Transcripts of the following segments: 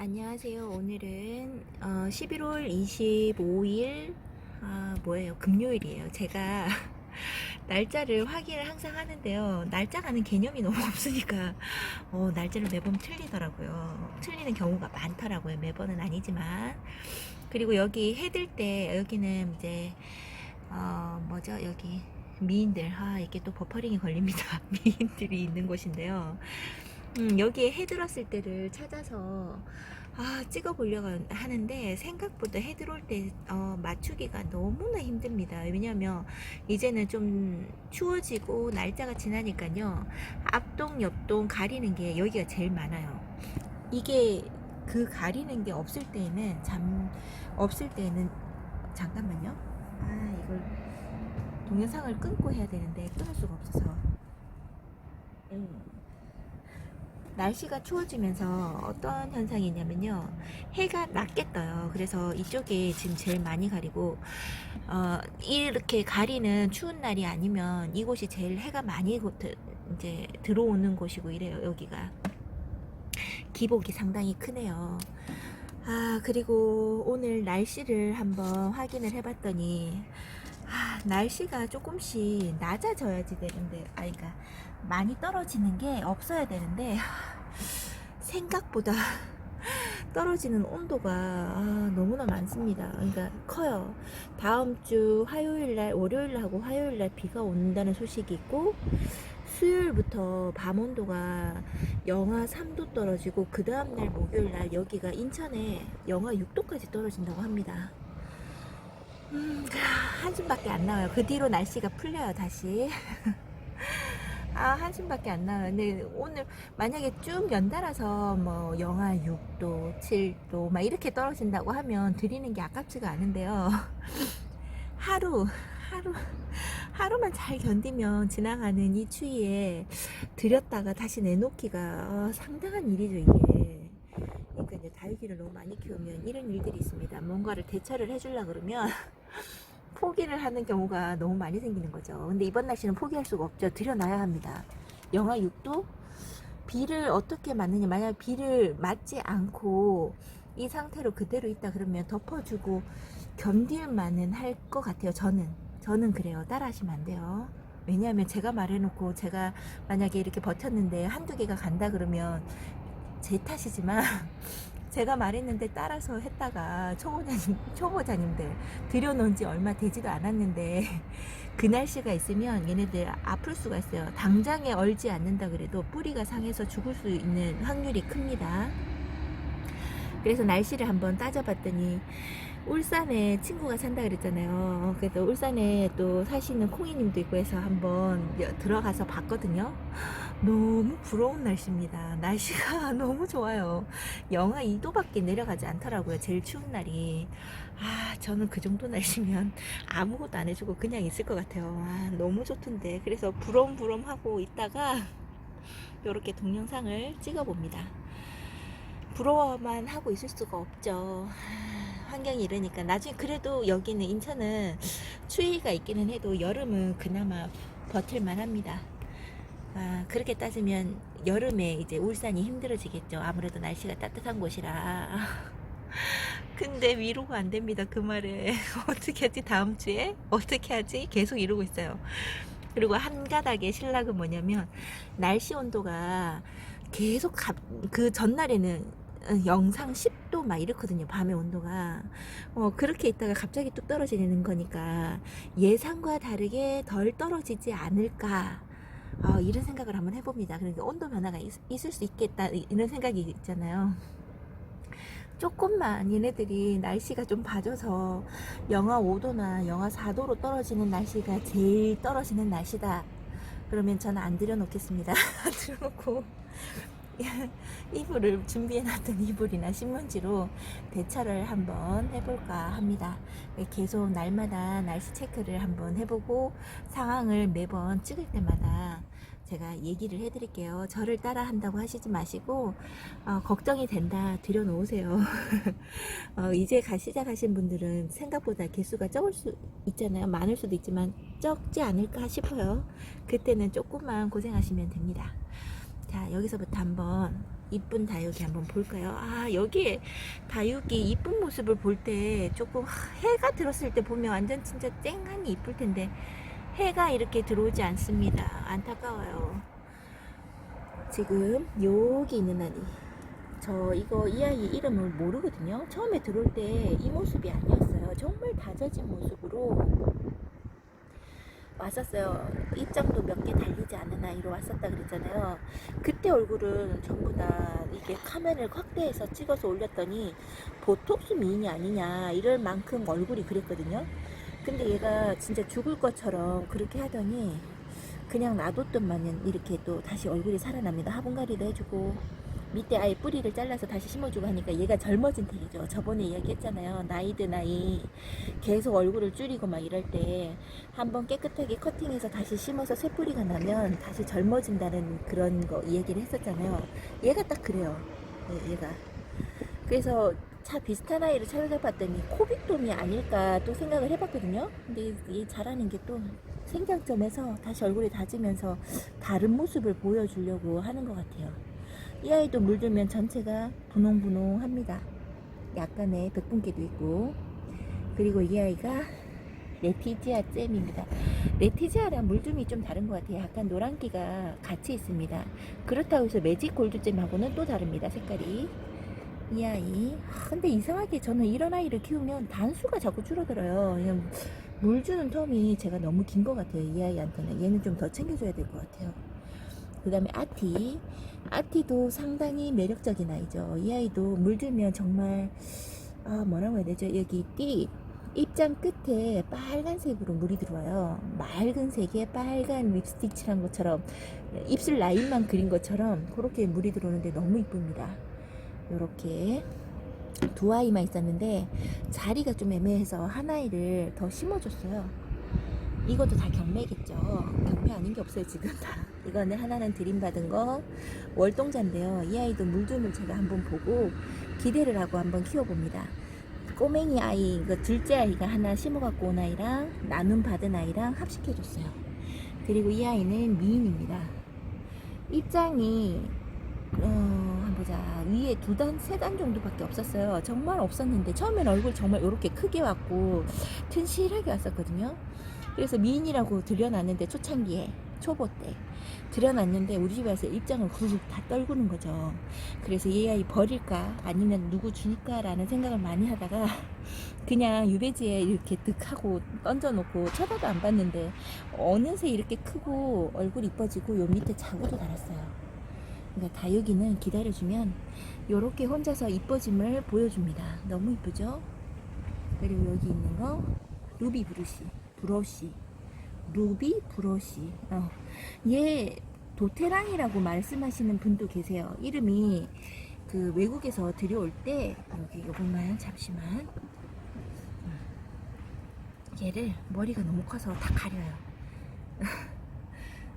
안녕하세요. 오늘은 11월 25일 뭐예요? 금요일이에요. 제가 날짜를 확인을 항상 하는데요. 날짜가는 개념이 너무 없으니까 날짜를 매번 틀리더라고요. 틀리는 경우가 많더라고요. 매번은 아니지만. 그리고 여기 해뜰 때 여기는 이제 뭐죠? 여기 미인들 이게 또 버퍼링이 걸립니다. 미인들이 있는 곳인데요. 여기에 해 들었을 때를 찾아서 찍어 보려고 하는데 생각보다 해 들어올 때 맞추기가 너무나 힘듭니다. 왜냐면 이제는 좀 추워지고 날짜가 지나니까요, 앞동 옆동 가리는 게 여기가 제일 많아요. 이게 그 가리는 게 없을 때는 없을 때는 잠깐만요. 이걸 동영상을 끊고 해야 되는데 끊을 수가 없어서. 날씨가 추워지면서 어떤 현상이 있냐면요, 해가 낮게 떠요. 그래서 이쪽에 지금 제일 많이 가리고, 이렇게 가리는 추운 날이 아니면 이곳이 제일 해가 많이 이제 들어오는 곳이고 이래요. 여기가 기복이 상당히 크네요. 그리고 오늘 날씨를 한번 확인을 해봤더니 날씨가 조금씩 낮아져야지 되는데, 그러니까 많이 떨어지는 게 없어야 되는데 생각보다 떨어지는 온도가 너무나 많습니다. 그러니까 커요. 다음 주 화요일날, 월요일하고 화요일날 비가 온다는 소식이 있고, 수요일부터 밤 온도가 영하 3도 떨어지고, 그 다음날 목요일날 여기가 인천에 영하 6도까지 떨어진다고 합니다. 한숨밖에 안 나와요. 그 뒤로 날씨가 풀려요, 다시. 한숨밖에 안 나와요. 근데 오늘 만약에 쭉 연달아서 뭐 영하 6도, 7도 막 이렇게 떨어진다고 하면 드리는 게 아깝지가 않은데요. 하루, 하루, 하루만 잘 견디면 지나가는 이 추위에 들였다가 다시 내놓기가 상당한 일이죠, 이게. 그러니까 이제 다육이를 너무 많이 키우면 이런 일들이 있습니다. 뭔가를 대처를 해주려 그러면 포기를 하는 경우가 너무 많이 생기는 거죠. 근데 이번 날씨는 포기할 수가 없죠. 들여놔야 합니다. 영하 6도? 비를 어떻게 맞느냐. 만약 비를 맞지 않고 이 상태로 그대로 있다 그러면 덮어주고 견딜만은 할 것 같아요. 저는 그래요. 따라 하시면 안 돼요. 왜냐하면 제가 말해놓고 제가 만약에 이렇게 버텼는데 한두 개가 간다 그러면 제 탓이지만 제가 말했는데 따라서 했다가 초보자님들 들여놓은 지 얼마 되지도 않았는데 그 날씨가 있으면 얘네들 아플 수가 있어요. 당장에 얼지 않는다 그래도 뿌리가 상해서 죽을 수 있는 확률이 큽니다. 그래서 날씨를 한번 따져봤더니, 울산에 친구가 산다 그랬잖아요. 그래서 울산에 또 사시는 콩이님도 있고 해서 한번 들어가서 봤거든요. 너무 부러운 날씨입니다. 날씨가 너무 좋아요. 영하 2도밖에 내려가지 않더라고요. 제일 추운 날이. 저는 그 정도 날씨면 아무것도 안 해주고 그냥 있을 것 같아요. 너무 좋던데. 그래서 부럼부럼 하고 있다가 이렇게 동영상을 찍어 봅니다. 부러워만 하고 있을 수가 없죠. 환경이 이러니까. 나중에 그래도 여기는 인천은 추위가 있기는 해도 여름은 그나마 버틸만 합니다. 그렇게 따지면 여름에 이제 울산이 힘들어지겠죠. 아무래도 날씨가 따뜻한 곳이라. 근데 위로가 안 됩니다, 그 말에. 어떻게 하지, 다음 주에? 어떻게 하지? 계속 이러고 있어요. 그리고 한 가닥의 신락은 뭐냐면, 날씨 온도가 계속 그 전날에는 영상 10도 막 이렇거든요, 밤의 온도가. 그렇게 있다가 갑자기 뚝 떨어지는 거니까 예상과 다르게 덜 떨어지지 않을까, 이런 생각을 한번 해봅니다. 그러니까 온도 변화가 있을 수 있겠다, 이런 생각이 있잖아요. 조금만 얘네들이 날씨가 좀 봐줘서 영하 5도나 영하 4도로 떨어지는 날씨가 제일 떨어지는 날씨다 그러면 저는 안 들여놓겠습니다. 들여놓고 이불을 준비해놨던 이불이나 신문지로 대처를 한번 해볼까 합니다. 계속 날마다 날씨 체크를 한번 해보고 상황을 매번 찍을 때마다 제가 얘기를 해드릴게요. 저를 따라 한다고 하시지 마시고 걱정이 된다 들여놓으세요. 이제 시작하신 분들은 생각보다 개수가 적을 수 있잖아요. 많을 수도 있지만 적지 않을까 싶어요. 그때는 조금만 고생하시면 됩니다. 자, 여기서부터 한번 이쁜 다육이 한번 볼까요? 아, 여기에 다육이 이쁜 모습을 볼 때 조금 해가 들었을 때 보면 완전 진짜 쨍하니 이쁠 텐데 해가 이렇게 들어오지 않습니다. 안타까워요. 지금 여기 있는 아이, 저 이거 이 아이 이름을 모르거든요. 처음에 들어올 때 이 모습이 아니었어요. 정말 다져진 모습으로 왔었어요. 입장도 몇 개 달리지 않은 아이로 왔었다 그랬잖아요. 그때 얼굴은 전부 다 이게 카메라를 확대해서 찍어서 올렸더니 보톡스 미인이 아니냐 이럴 만큼 얼굴이 그랬거든요. 근데 얘가 진짜 죽을 것처럼 그렇게 하더니 그냥 놔뒀던 마냥 이렇게 또 다시 얼굴이 살아납니다. 화분갈이도 해주고 밑에 아예 뿌리를 잘라서 다시 심어주고 하니까 얘가 젊어진 택이죠. 저번에 이야기했잖아요. 나이 든 아이 계속 얼굴을 줄이고 막 이럴 때 한번 깨끗하게 커팅해서 다시 심어서 새 뿌리가 나면 다시 젊어진다는 그런 거 이야기를 했었잖아요. 얘가 딱 그래요. 네, 얘가. 그래서 차 비슷한 아이를 찾아봤더니 코빅돔이 아닐까 또 생각을 해봤거든요. 근데 이 자라는 게 또 생장점에서 다시 얼굴이 다지면서 다른 모습을 보여주려고 하는 것 같아요. 이 아이도 물들면 전체가 분홍분홍합니다. 약간의 백분기도 있고. 그리고 이 아이가 레티지아 잼입니다. 레티지아랑 물듬이 좀 다른 것 같아요. 약간 노란기가 같이 있습니다. 그렇다고 해서 매직 골드잼하고는 또 다릅니다. 색깔이. 이 아이. 근데 이상하게 저는 이런 아이를 키우면 단수가 자꾸 줄어들어요. 그냥 물 주는 텀이 제가 너무 긴 것 같아요. 이 아이한테는. 얘는 좀 더 챙겨줘야 될 것 같아요. 그 다음에 아티. 아티도 상당히 매력적인 아이죠. 이 아이도 물들면 정말 뭐라고 해야 되죠? 여기 띠 입장 끝에 빨간색으로 물이 들어와요. 맑은 색에 빨간 립스틱 칠한 것처럼 입술 라인만 그린 것처럼 그렇게 물이 들어오는데 너무 이쁩니다. 요렇게 두 아이만 있었는데 자리가 좀 애매해서 한 아이를 더 심어줬어요. 이것도 다 경매겠죠. 경매 아닌 게 없어요 지금 다. 이거는 하나는 드림받은 거 월동자인데요. 이 아이도 물둠을 제가 한번 보고 기대를 하고 한번 키워봅니다. 꼬맹이 아이, 그 둘째 아이가 하나 심어갖고 온 아이랑 나눔 받은 아이랑 합식해줬어요. 그리고 이 아이는 미인입니다. 입장이 한번 보자. 위에 2단, 3단 정도밖에 없었어요. 정말 없었는데 처음엔 얼굴 정말 이렇게 크게 왔고 튼실하게 왔었거든요. 그래서 미인이라고 들여놨는데 초창기에 초보 때 들여놨는데 우리 집에 와서 입장을 후룩 다 떨구는 거죠. 그래서 이 아이 버릴까 아니면 누구 줄까라는 생각을 많이 하다가 그냥 유배지에 이렇게 득하고 던져놓고 쳐다도 안 봤는데 어느새 이렇게 크고 얼굴 이뻐지고 요 밑에 자구도 달았어요. 그러니까 다육이는 기다려주면 요렇게 혼자서 이뻐짐을 보여줍니다. 너무 이쁘죠? 그리고 여기 있는 거 루비 브러쉬 루비 브러쉬. 얘 도테랑이라고 말씀하시는 분도 계세요. 이름이 그 외국에서 들여올 때 여기 요것만 잠시만 얘를 머리가 너무 커서 다 가려요.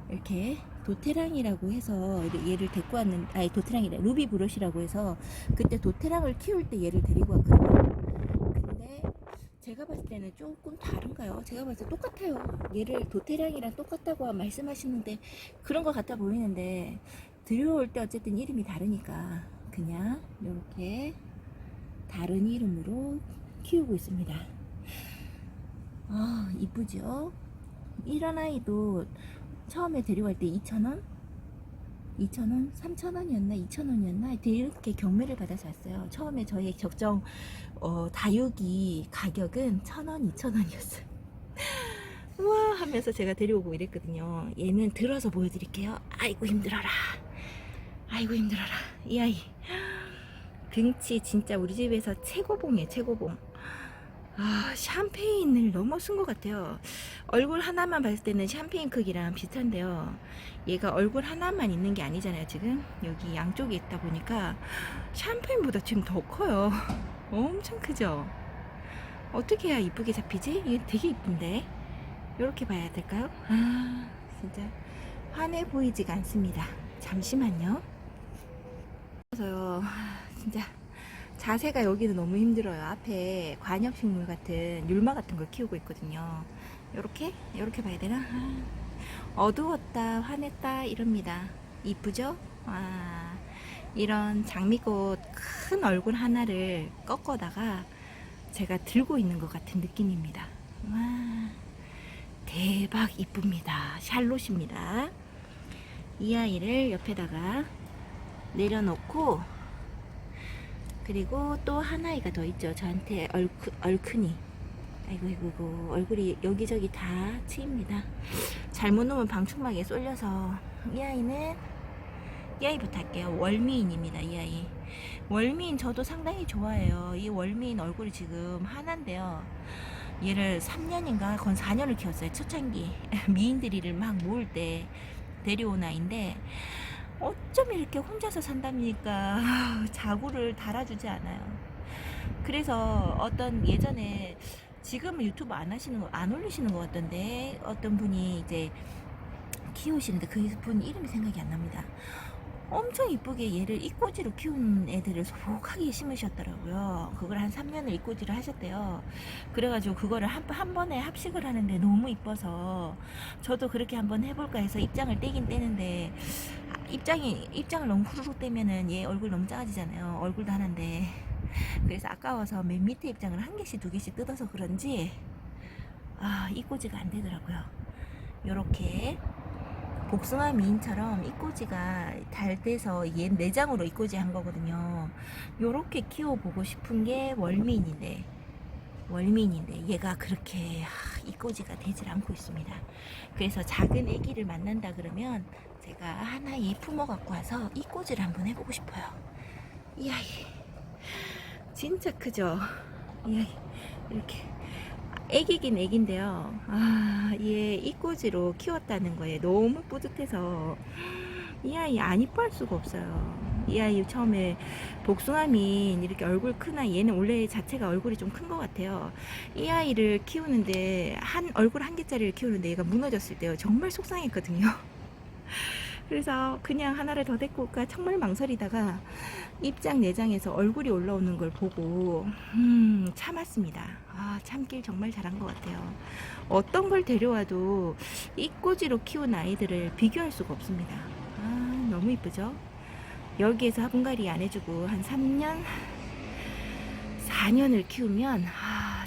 이렇게 도테랑이라고 해서 얘를 데리고 왔는 아니 도테랑이래 루비 브러쉬라고 해서 그때 도테랑을 키울 때 얘를 데리고 왔거든요. 근데 제가 봤을 때는 조금 다른가요? 제가 봤을 때 똑같아요. 얘를 도테랑이랑 똑같다고 말씀하시는데 그런 것 같아 보이는데 들여올 때 어쨌든 이름이 다르니까 그냥 이렇게 다른 이름으로 키우고 있습니다. 이쁘죠? 이런 아이도 처음에 데려갈 때 2,000원? 2,000원? 3,000원이었나? 2,000원이었나? 이렇게 경매를 받아서 왔어요. 처음에 저희 적정 다육이 가격은 1,000원, 2,000원이었어요. 우와 하면서 제가 데려오고 이랬거든요. 얘는 들어서 보여드릴게요. 아이고 힘들어라. 아이고 힘들어라. 이 아이 등치 진짜 우리 집에서 최고봉이에요. 최고봉. 샴페인을 너무 쓴 것 같아요. 얼굴 하나만 봤을 때는 샴페인 크기랑 비슷한데요. 얘가 얼굴 하나만 있는 게 아니잖아요. 지금 여기 양쪽에 있다 보니까 샴페인보다 지금 더 커요. 엄청 크죠? 어떻게 해야 이쁘게 잡히지? 이게 되게 이쁜데 이렇게 봐야 될까요? 진짜 환해 보이지가 않습니다. 잠시만요. 그래서요 진짜 자세가 여기는 너무 힘들어요. 앞에 관엽식물 같은 율마 같은 걸 키우고 있거든요. 요렇게 봐야 되나? 어두웠다, 환했다 이럽니다. 이쁘죠? 이런 장미꽃 큰 얼굴 하나를 꺾어다가 제가 들고 있는 것 같은 느낌입니다. 와, 대박 이쁩니다. 샬롯입니다. 이 아이를 옆에다가 내려놓고, 그리고 또 한 아이가 더 있죠. 저한테 얼큰이. 아이고 얼굴이 여기저기 다 치입니다. 잘못 놓으면 방충망에 쏠려서. 이 아이부터 할게요. 월미인입니다. 이 아이 월미인 저도 상당히 좋아해요. 이 월미인 얼굴이 지금 하나인데요. 얘를 3년인가 건 4년을 키웠어요. 초창기 미인들이를 막 모을 때 데려온 아이인데, 어쩜 이렇게 혼자서 산답니까? 자구를 달아주지 않아요. 그래서 어떤 예전에, 지금은 유튜브 안 올리시는 것 같던데, 어떤 분이 이제 키우시는데 그분 이름이 생각이 안 납니다. 엄청 이쁘게 얘를 이꼬지로 키운 애들을 소복하게 심으셨더라고요. 그걸 한 3년을 이꼬지를 하셨대요. 그래가지고 그거를 한 번에 합식을 하는데 너무 이뻐서 저도 그렇게 한번 해볼까 해서 입장을 떼긴 떼는데, 입장을 너무 후루룩 떼면은 얘 얼굴 너무 작아지잖아요. 얼굴도 하나인데. 그래서 아까워서 맨 밑에 입장을 한 개씩 두 개씩 뜯어서 그런지 이꼬지가 안 되더라고요. 요렇게 복숭아 미인처럼 이꼬지가 잘 돼서 얘 내장으로 이꼬지 한 거거든요. 요렇게 키워보고 싶은 게 월미인인데 얘가 그렇게 이꼬지가 되질 않고 있습니다. 그래서 작은 애기를 만난다 그러면 제가 하나의 품어 갖고 와서 이꼬지를 한번 해보고 싶어요. 이 아이 진짜 크죠? 이 아이 이렇게 애기긴 애기인데요. 얘 이꼬지로 키웠다는 거에 너무 뿌듯해서 이 아이 안 이뻐할 수가 없어요. 이 아이 처음에 복숭아민 이렇게 얼굴 큰 아이, 얘는 원래 자체가 얼굴이 좀 큰 것 같아요. 이 아이를 키우는데 얼굴 한 개짜리를 키우는데 얘가 무너졌을 때요, 정말 속상했거든요. 그래서 그냥 하나를 더 데리고 올까 정말 망설이다가 입장 내장에서 얼굴이 올라오는 걸 보고 참았습니다. 참길 정말 잘한 것 같아요. 어떤 걸 데려와도 이꼬지로 키운 아이들을 비교할 수가 없습니다. 너무 이쁘죠? 여기에서 화분갈이 안 해주고 한 3년 4년을 키우면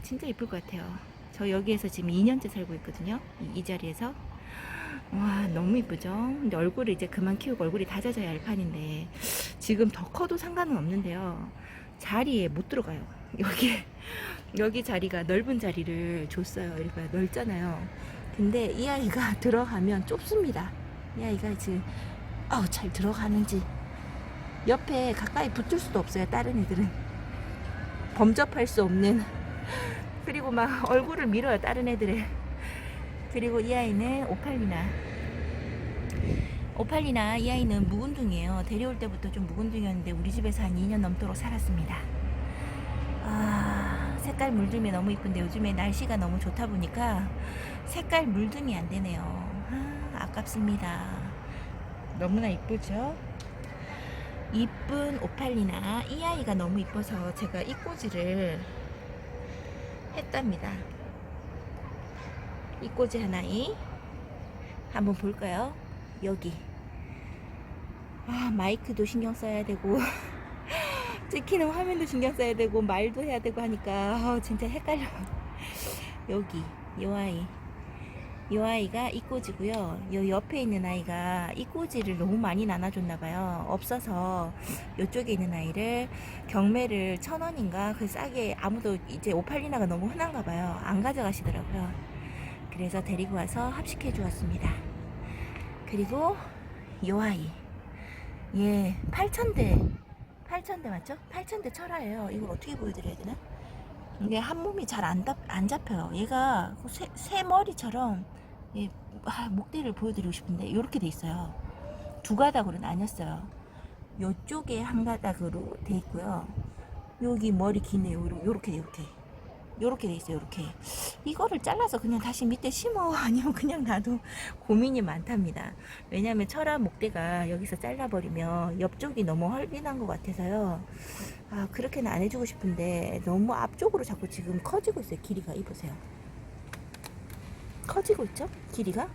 진짜 이쁠 것 같아요. 저 여기에서 지금 2년째 살고 있거든요. 이 자리에서. 와, 너무 이쁘죠? 근데 얼굴을 이제 그만 키우고 얼굴이 다 젖어야 할 판인데, 지금 더 커도 상관은 없는데요, 자리에 못 들어가요. 여기 자리가 넓은 자리를 줬어요. 이렇게 넓잖아요. 근데 이 아이가 들어가면 좁습니다. 이 아이가 지금 잘 들어가는지 옆에 가까이 붙을 수도 없어요. 다른 애들은 범접할 수 없는. 그리고 막 얼굴을 밀어요, 다른 애들의. 그리고 이 아이는 오팔리나. 이 아이는 묵은둥이에요. 데려올 때부터 좀 묵은둥이었는데 우리 집에서 한 2년 넘도록 살았습니다. 색깔 물듦이 너무 이쁜데 요즘에 날씨가 너무 좋다 보니까 색깔 물듦이 안 되네요. 아깝습니다. 너무나 이쁘죠? 이쁜 오팔리나. 이 아이가 너무 이뻐서 제가 이꼬지를 했답니다. 이꼬지 하나이 한번 볼까요? 여기 마이크도 신경 써야 되고 찍히는 화면도 신경 써야 되고 말도 해야 되고 하니까 진짜 헷갈려요. 여기 요 아이가 이꼬지고요. 요 옆에 있는 아이가 이꼬지를 너무 많이 나눠줬나봐요. 없어서 요쪽에 있는 아이를 경매를 1,000원인가 그 싸게, 아무도 이제 오팔리나가 너무 흔한가봐요. 안 가져가시더라고요. 그래서 데리고 와서 합식해 주었습니다. 그리고 요 아이, 얘 8,000대 맞죠? 8,000대 철화예요. 이걸 어떻게 보여드려야 되나? 이게 한 몸이 잘 안 잡혀요. 얘가 새 머리처럼, 목대를 보여드리고 싶은데 이렇게 돼 있어요. 두 가닥으로 나뉘었어요. 요쪽에 한 가닥으로 돼 있고요. 여기 머리 기네요. 요렇게 돼 있어요. 요렇게. 이거를 잘라서 그냥 다시 밑에 심어 아니면 그냥 놔도 고민이 많답니다. 왜냐면 철화 목대가 여기서 잘라버리면 옆쪽이 너무 헐빈한 것 같아서요. 그렇게는 안 해주고 싶은데 너무 앞쪽으로 자꾸 지금 커지고 있어요. 길이가. 이보세요. 커지고 있죠? 길이가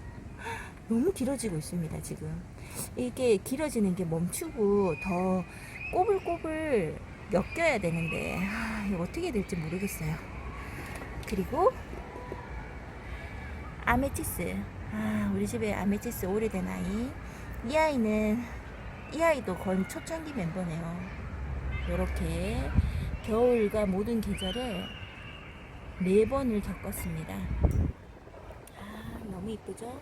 너무 길어지고 있습니다. 지금 이게 길어지는 게 멈추고 더 꼬불꼬불 엮여야 되는데 이거 어떻게 될지 모르겠어요. 그리고 아메치스. 우리 집에 아메치스 오래된 아이. 이 아이도 거의 초창기 멤버네요. 이렇게 겨울과 모든 계절에 4번을 겪었습니다. 너무 이쁘죠?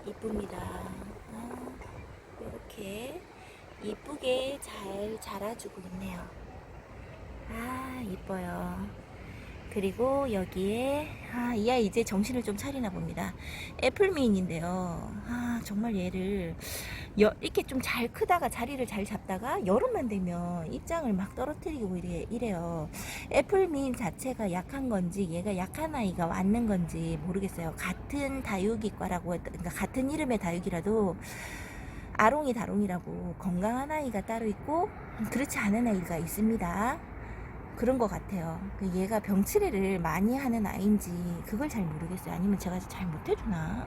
이쁩니다. 이렇게 이쁘게 잘 자라주고 있네요. 이뻐요. 그리고 여기에 이 아이 이제 정신을 좀 차리나 봅니다. 애플미인인데요. 정말 얘를 이렇게 좀 잘 크다가 자리를 잘 잡다가 여름만 되면 입장을 막 떨어뜨리고 이래요. 애플미인 자체가 약한 건지 얘가 약한 아이가 왔는 건지 모르겠어요. 같은 다육이과라고 그러니까 같은 이름의 다육이라도 아롱이 다롱이라고 건강한 아이가 따로 있고 그렇지 않은 아이가 있습니다. 그런 것 같아요. 얘가 병치레를 많이 하는 아이인지 그걸 잘 모르겠어요. 아니면 제가 잘 못해주나?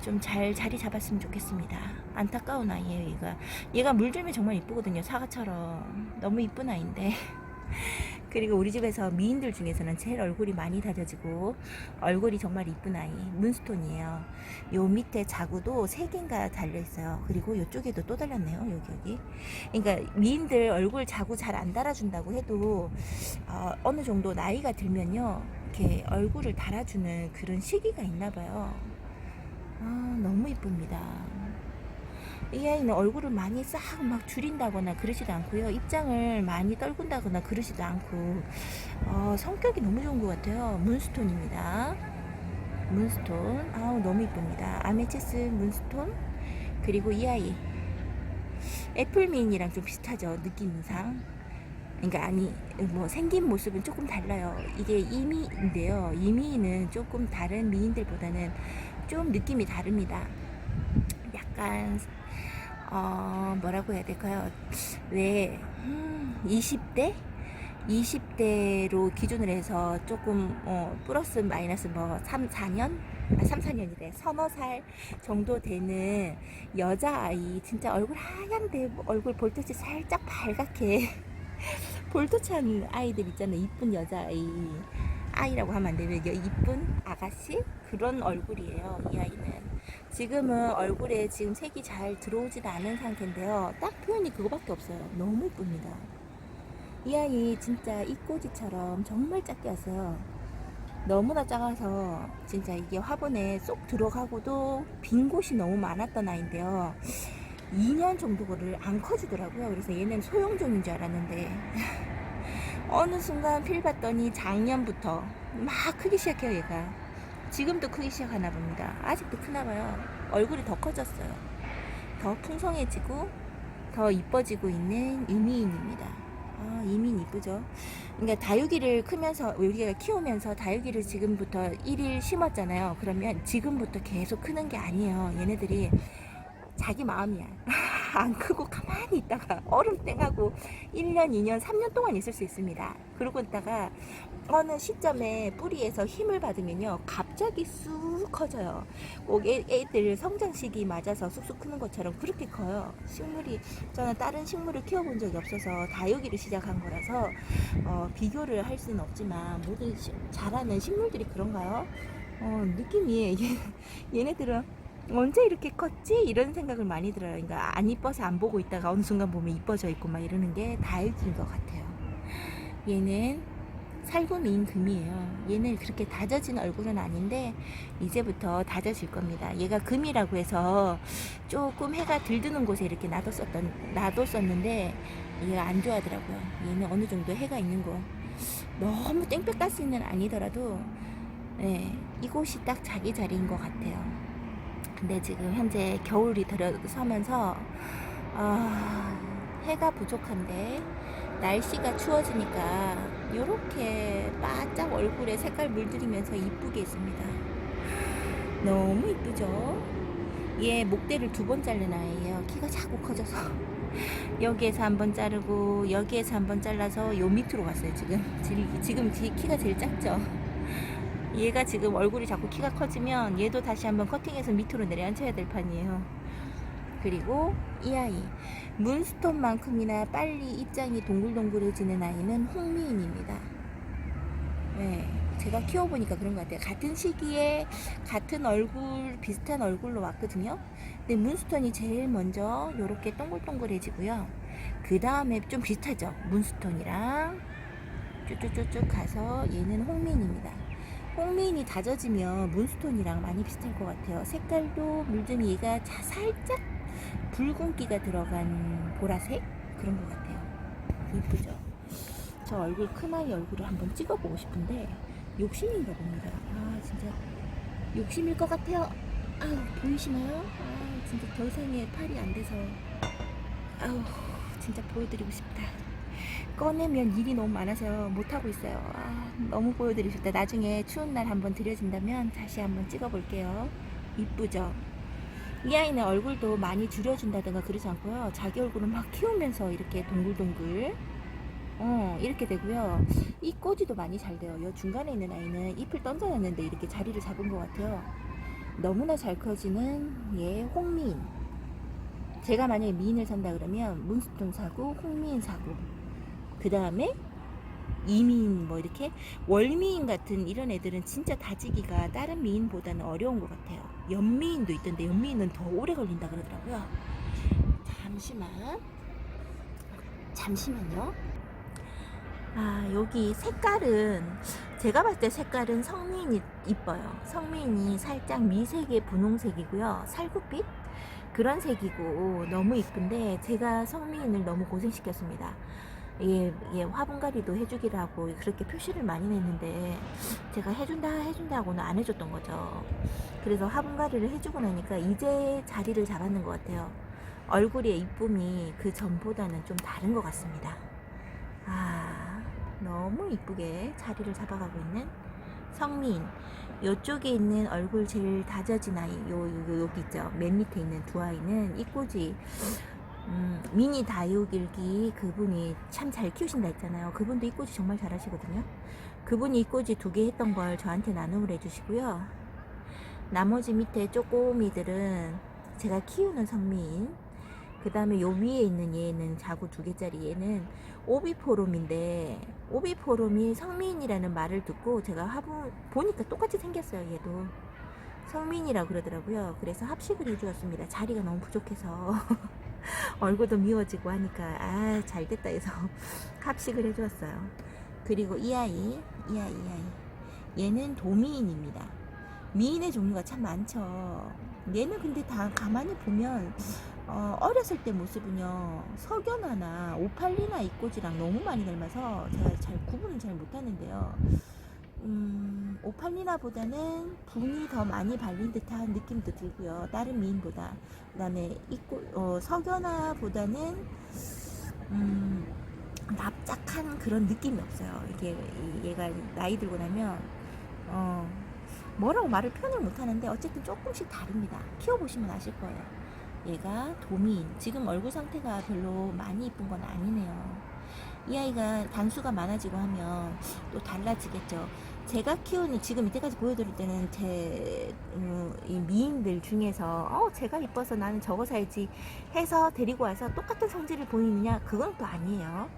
좀 잘 자리 잡았으면 좋겠습니다. 안타까운 아이예요. 얘가 물들면 정말 이쁘거든요. 사과처럼 너무 이쁜 아이인데 그리고 우리 집에서 미인들 중에서는 제일 얼굴이 많이 다져지고 얼굴이 정말 이쁜 아이 문스톤이에요. 요 밑에 자구도 3개인가 달려있어요. 그리고 이쪽에도 또 달렸네요. 여기. 그러니까 미인들 얼굴 자구 잘 안 달아준다고 해도 어느 정도 나이가 들면요 이렇게 얼굴을 달아주는 그런 시기가 있나봐요. 너무 이쁩니다. 이 아이는 얼굴을 많이 싹 막 줄인다거나 그러지도 않고요. 입장을 많이 떨군다거나 그러지도 않고 성격이 너무 좋은 것 같아요. 문스톤입니다. 문스톤. 너무 이쁩니다. 아메치스 문스톤. 그리고 이 아이 애플미인이랑 좀 비슷하죠. 느낌상. 그러니까 뭐 생긴 모습은 조금 달라요. 이게 이미인데요. 이미는 조금 다른 미인들보다는 좀 느낌이 다릅니다. 약간 뭐라고 해야 될까요? 왜 20대로 기준을 해서 조금 플러스 마이너스 뭐 3-4년이래 서너 살 정도 되는 여자아이 진짜 얼굴 하얀데 얼굴 볼터치 살짝 발갛게 볼터치한 아이들 있잖아요. 이쁜 아이라고 하면 안 되면 이쁜 아가씨 그런 얼굴이에요. 이 아이는 지금은 얼굴에 지금 색이 잘 들어오지도 않은 상태인데요. 딱 표현이 그거밖에 없어요. 너무 이쁩니다. 이 아이 진짜 이꼬지처럼 정말 작게 왔어요. 너무나 작아서 진짜 이게 화분에 쏙 들어가고도 빈 곳이 너무 많았던 아이인데요. 2년 정도를 안 커지더라고요. 그래서 얘는 소형종인 줄 알았는데 어느 순간 필 봤더니 작년부터 막 크기 시작해요. 얘가 지금도 크기 시작하나 봅니다. 아직도 크나 봐요. 얼굴이 더 커졌어요. 더 풍성해지고 더 이뻐지고 있는 이미인입니다. 이민 이쁘죠. 그러니까 다육이를 우리가 키우면서 다육이를 지금부터 1일 심었잖아요. 그러면 지금부터 계속 크는 게 아니에요. 얘네들이 자기 마음이야. 안 크고 가만히 있다가 얼음 땡하고 1년, 2년, 3년 동안 있을 수 있습니다. 그러고 있다가 어느 시점에 뿌리에서 힘을 받으면요 갑자기 쑥 커져요. 꼭 애들 성장 시기 맞아서 쑥쑥 크는 것처럼 그렇게 커요. 저는 다른 식물을 키워본 적이 없어서 다육이를 시작한 거라서 비교를 할 수는 없지만 모든 자라는 식물들이 그런가요? 느낌이 얘네들은 언제 이렇게 컸지? 이런 생각을 많이 들어요. 그러니까 안 이뻐서 안 보고 있다가 어느 순간 보면 이뻐져 있고 막 이러는 게 다육이인 것 같아요. 얘는 살구미인 금이에요. 얘는 그렇게 다져진 얼굴은 아닌데 이제부터 다져질 겁니다. 얘가 금이라고 해서 조금 해가 들드는 곳에 이렇게 놔뒀었는데 얘가 안 좋아하더라고요. 얘는 어느 정도 해가 있는 곳 너무 땡볕가스는 아니더라도 이곳이 딱 자기 자리인 것 같아요. 근데 지금 현재 겨울이 들어서면서 해가 부족한데 날씨가 추워지니까 이렇게 바짝 얼굴에 색깔 물들이면서 이쁘게 있습니다. 너무 이쁘죠? 얘 목대를 2번 자른 아이예요. 키가 자꾸 커져서 여기에서 1번 자르고 여기에서 1번 잘라서 요 밑으로 갔어요. 지금 키가 제일 작죠. 얘가 지금 얼굴이 자꾸 키가 커지면 얘도 다시 한번 커팅해서 밑으로 내려앉혀야 될 판이에요. 그리고 이 아이, 문스톤만큼이나 빨리 입장이 동글동글해지는 아이는 홍미인입니다. 네, 제가 키워보니까 그런 것 같아요. 같은 시기에 같은 얼굴, 비슷한 얼굴로 왔거든요. 근데 문스톤이 제일 먼저 이렇게 동글동글해지고요. 그 다음에 좀 비슷하죠. 문스톤이랑 쭉쭉쭉쭉 가서 얘는 홍미인입니다. 홍미인이 다져지면 문스톤이랑 많이 비슷할 것 같아요. 색깔도 물든 얘가 살짝 붉은기가 들어간 보라색 그런 것 같아요. 이쁘죠? 저 얼굴, 큰아이 얼굴을 한번 찍어보고 싶은데 욕심인가 봅니다. 아, 진짜 욕심일 것 같아요. 아우, 보이시나요? 아, 진짜 더 이상의 팔이 안 돼서 아우, 진짜 보여드리고 싶다. 꺼내면 일이 너무 많아서 못하고 있어요. 아, 너무 보여드리고 싶다. 나중에 추운 날 한번 들여진다면 다시 한번 찍어볼게요. 이쁘죠? 이 아이는 얼굴도 많이 줄여준다든가 그러지 않고요. 자기 얼굴을 막 키우면서 이렇게 동글동글 이렇게 되고요. 이 꼬지도 많이 잘 돼요. 이 중간에 있는 아이는 잎을 던져놨는데 이렇게 자리를 잡은 것 같아요. 너무나 잘 커지는 얘 홍미인. 제가 만약에 미인을 산다 그러면 문스톤 사고 홍미인 사고 그 다음에 이미인 뭐 이렇게 월미인 같은 이런 애들은 진짜 다지기가 다른 미인보다는 어려운 것 같아요. 연미인도 있던데 연미인은 더 오래 걸린다 그러더라고요. 잠시만요. 아, 여기 색깔은 제가 봤을 때 색깔은 성미인이 이뻐요. 성미인이 살짝 미색의 분홍색이고요. 살구빛 그런 색이고 너무 이쁜데 제가 성미인을 너무 고생시켰습니다. 얘 화분갈이도 해주기로 하고 그렇게 표시를 많이 냈는데 제가 해준다 하고는 안 해줬던 거죠. 그래서 화분갈이를 해주고 나니까 이제 자리를 잡았는 것 같아요. 얼굴의 이쁨이 그 전보다는 좀 다른 것 같습니다. 아, 너무 이쁘게 자리를 잡아가고 있는 성미인. 요쪽에 있는 얼굴 제일 다져진 아이, 여기 있죠. 맨 밑에 있는 두 아이는 이꼬지 미니 다육일기 그분이 참 잘 키우신다 했잖아요. 그분도 이꼬지 정말 잘하시거든요. 그분이 이꼬지 2개 했던 걸 저한테 나눔을 해주시고요. 나머지 밑에 쪼꼬미들은 제가 키우는 성미인. 그 다음에 요 위에 있는 얘는 자구 2개짜리 얘는 오비포럼인데 오비포럼이 성미인이라는 말을 듣고 제가 화분 보니까 똑같이 생겼어요. 얘도 성미인이라고 그러더라고요. 그래서 합식을 해주었습니다. 자리가 너무 부족해서 얼굴도 미워지고 하니까 아, 잘됐다 해서 합식을 해주었어요. 그리고 이 아이 얘는 도미인입니다. 미인의 종류가 참 많죠. 얘는 근데 다 가만히 보면 어렸을 때 모습은요 석연화나 오팔리나 이꼬지랑 너무 많이 닮아서 제가 잘 구분을 잘 못하는데요. 오팔리나보다는 붕이 더 많이 발린 듯한 느낌도 들고요. 다른 미인보다. 그 다음에 석연화보다는 납작한 그런 느낌이 없어요. 이게 얘가 나이 들고 나면 뭐라고 말을 표현을 못하는데 어쨌든 조금씩 다릅니다. 키워보시면 아실 거예요. 얘가 도미인. 지금 얼굴 상태가 별로 많이 이쁜 건 아니네요. 이 아이가 단수가 많아지고 하면 또 달라지겠죠. 제가 키우는 지금 이때까지 보여드릴 때는 제 이 미인들 중에서 제가 이뻐서 나는 저거 사야지 해서 데리고 와서 똑같은 성질을 보이느냐 그건 또 아니에요.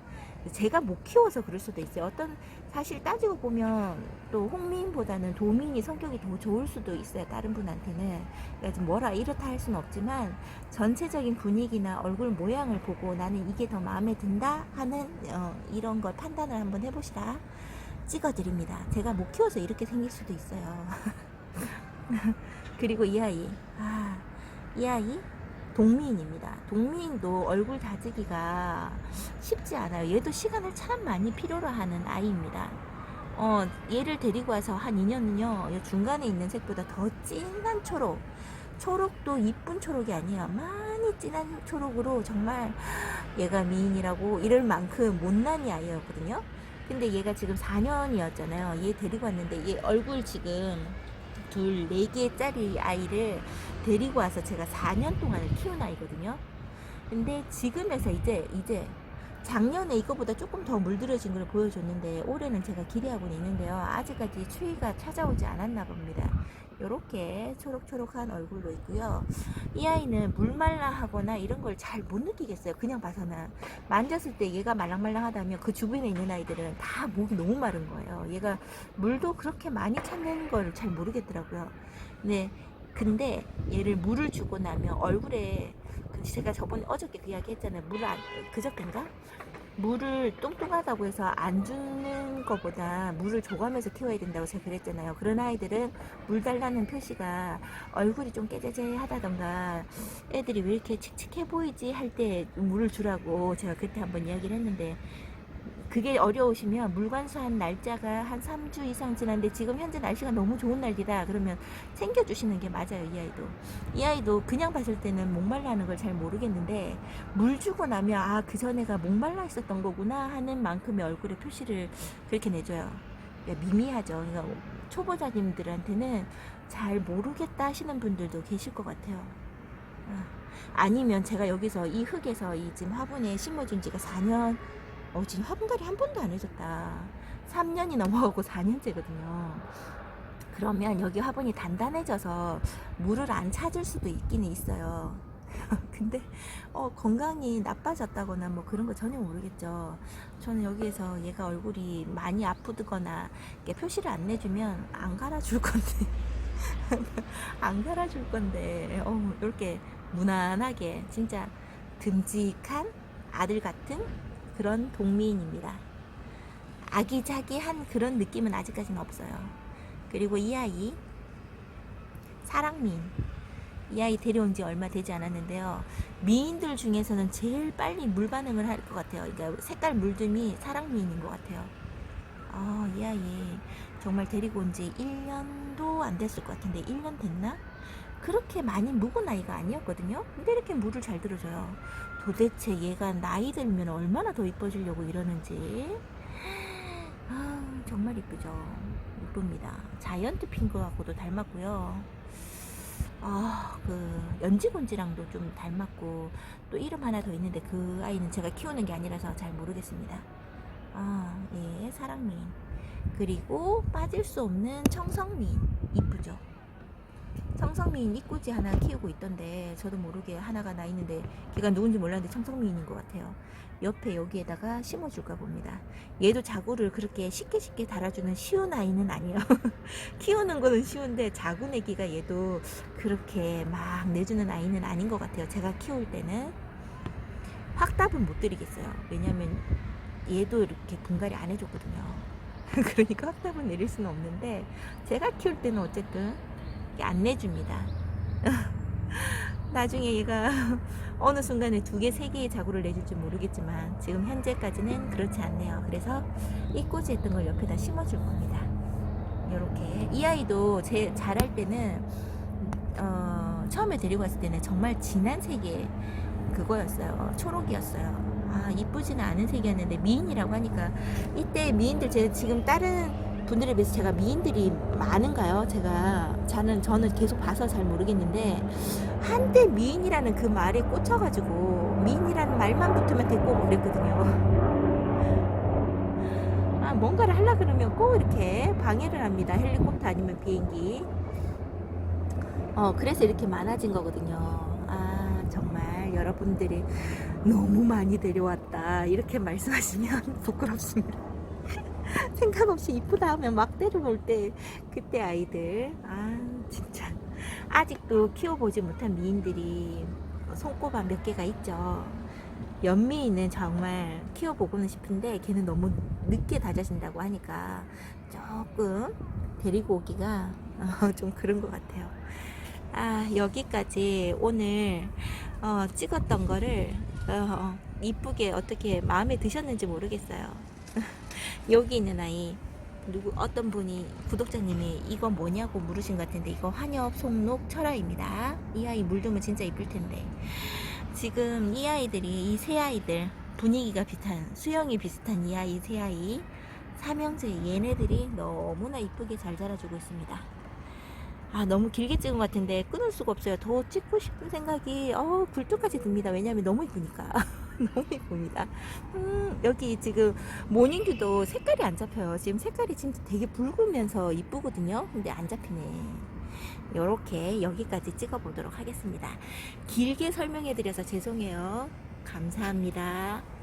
제가 못 키워서 그럴 수도 있어요. 어떤 사실 따지고 보면 또 홍미인보다는 도미인이 성격이 더 좋을 수도 있어요. 다른 분한테는. 그러니까 뭐라 이렇다 할 수는 없지만 전체적인 분위기나 얼굴 모양을 보고 나는 이게 더 마음에 든다 하는 이런 걸 판단을 한번 해보시라 찍어드립니다. 제가 못 키워서 이렇게 생길 수도 있어요. 그리고 이 아이 동미인입니다. 동미인도 얼굴 다지기가 쉽지 않아요. 얘도 시간을 참 많이 필요로 하는 아이입니다. 얘를 데리고 와서 한 2년은요 중간에 있는 색보다 더 진한 초록도 이쁜 초록이 아니에요. 많이 진한 초록으로 정말 얘가 미인이라고 이럴 만큼 못난이 아이였거든요. 근데 얘가 지금 4년이었잖아요. 얘 데리고 왔는데 얘 얼굴 지금 4개짜리 아이를 데리고 와서 제가 4년 동안을 키운 아이거든요. 근데 지금에서 이제 작년에 이거보다 조금 더 물들어진 걸 보여줬는데 올해는 제가 기대하고는 있는데요. 아직까지 추위가 찾아오지 않았나 봅니다. 요렇게 초록초록한 얼굴로 있고요. 이 아이는 물말라 하거나 이런 걸 잘 못 느끼겠어요. 그냥 봐서는. 만졌을 때 얘가 말랑말랑하다면 그 주변에 있는 아이들은 다 목이 너무 마른 거예요. 얘가 물도 그렇게 많이 찾는 걸 잘 모르겠더라고요. 네, 근데 얘를 물을 주고 나면 얼굴에, 제가 저번에 어저께 그 이야기 했잖아요. 그저께인가? 물을 뚱뚱하다고 해서 안 주는 것보다 물을 줘가면서 키워야 된다고 제가 그랬잖아요. 그런 아이들은 물 달라는 표시가 얼굴이 좀 깨재재하다던가 애들이 왜 이렇게 칙칙해 보이지 할 때 물을 주라고 제가 그때 한번 이야기를 했는데, 그게 어려우시면 물관수한 날짜가 한 3주 이상 지났는데 지금 현재 날씨가 너무 좋은 날이다 그러면 챙겨주시는 게 맞아요. 이 아이도 그냥 봤을 때는 목말라 하는 걸 잘 모르겠는데 물 주고 나면 아, 그 전에가 목말라 있었던 거구나 하는 만큼의 얼굴에 표시를 그렇게 내줘요. 그러니까 미미하죠. 그러니까 초보자님들한테는 잘 모르겠다 하시는 분들도 계실 것 같아요. 아니면 제가 여기서 이 흙에서 이 지금 화분에 심어준 지가 4년, 지금 화분갈이 한 번도 안 해줬다. 3년이 넘어가고 4년째거든요. 그러면 여기 화분이 단단해져서 물을 안 찾을 수도 있기는 있어요. 근데 건강이 나빠졌다거나 뭐 그런 거 전혀 모르겠죠. 저는 여기에서 얘가 얼굴이 많이 아프거나 표시를 안 내주면 안 갈아줄 건데 안 갈아줄 건데 이렇게 무난하게 진짜 듬직한 아들 같은 그런 동미인입니다. 아기자기한 그런 느낌은 아직까지는 없어요. 그리고 이 아이 사랑미인, 이 아이 데려온 지 얼마 되지 않았는데요. 미인들 중에서는 제일 빨리 물 반응을 할 것 같아요. 그러니까 색깔 물듦이 사랑미인인 것 같아요. 이 아이 정말 데리고 온 지 1년도 안 됐을 것 같은데 1년 됐나? 그렇게 많이 묵은 아이가 아니었거든요. 근데 이렇게 물을 잘 들어줘요. 도대체 얘가 나이 들면 얼마나 더 이뻐지려고 이러는지. 정말 이쁘죠. 이쁩니다. 자이언트 핑크하고도 닮았고요. 그 연지곤지랑도 좀 닮았고, 또 이름 하나 더 있는데 그 아이는 제가 키우는 게 아니라서 잘 모르겠습니다. 예, 사랑미인. 그리고 빠질 수 없는 청성미인. 이쁘죠. 청성미인 이꼬지 하나 키우고 있던데 저도 모르게 하나가 나 있는데 걔가 누군지 몰랐는데 청성미인인 것 같아요. 옆에 여기에다가 심어줄까 봅니다. 얘도 자구를 그렇게 쉽게 달아주는 쉬운 아이는 아니에요. 키우는 거는 쉬운데 자구 내기가 얘도 그렇게 막 내주는 아이는 아닌 것 같아요. 제가 키울 때는 확답은 못 드리겠어요. 왜냐면 얘도 이렇게 분갈이 안 해줬거든요. 그러니까 확답은 내릴 수는 없는데 제가 키울 때는 어쨌든 안 내줍니다. 나중에 얘가 어느 순간에 2개, 3개의 자구를 내줄지 모르겠지만 지금 현재까지는 그렇지 않네요. 그래서 이 꽂이 했던 걸 옆에다 심어줄 겁니다. 이렇게 이 아이도 제 자랄 때는 처음에 데리고 왔을 때는 정말 진한 색의 그거였어요. 초록이었어요. 이쁘지는 않은 색이었는데 미인이라고 하니까 이때 미인들 제가 지금 다른 분들에 비해서 제가 미인들이 많은가요? 저는 계속 봐서 잘 모르겠는데 한때 미인이라는 그 말에 꽂혀가지고 미인이라는 말만 붙으면 됐고 그랬거든요. 뭔가를 하려 그러면 꼭 이렇게 방해를 합니다. 헬리콥터 아니면 비행기. 그래서 이렇게 많아진 거거든요. 정말 여러분들이 너무 많이 데려왔다 이렇게 말씀하시면 부끄럽습니다. 생각 없이 이쁘다 하면 막 데려올 때 그때 아이들 진짜 아직도 키워보지 못한 미인들이 손꼽아 몇 개가 있죠. 연미인은 정말 키워보고는 싶은데 걔는 너무 늦게 다져진다고 하니까 조금 데리고 오기가 좀 그런 것 같아요. 여기까지 오늘 찍었던 거를 이쁘게 어떻게 마음에 드셨는지 모르겠어요. 여기 있는 아이 어떤 분이 구독자님이 이거 뭐냐고 물으신 것 같은데 이거 환엽, 송록, 철화입니다. 이 아이 물두면 진짜 이쁠 텐데 지금 이 아이들이 이 세 아이들 분위기가 비슷한 수영이 비슷한 이 아이 세 아이 삼형제 얘네들이 너무나 이쁘게 잘 자라주고 있습니다. 너무 길게 찍은 것 같은데 끊을 수가 없어요. 더 찍고 싶은 생각이 굴뚝까지 듭니다. 왜냐하면 너무 이쁘니까 너무 이쁩니다. 여기 지금 모닝듀도 색깔이 안 잡혀요. 지금 색깔이 진짜 되게 붉으면서 이쁘거든요. 근데 안 잡히네. 요렇게 여기까지 찍어 보도록 하겠습니다. 길게 설명해 드려서 죄송해요. 감사합니다.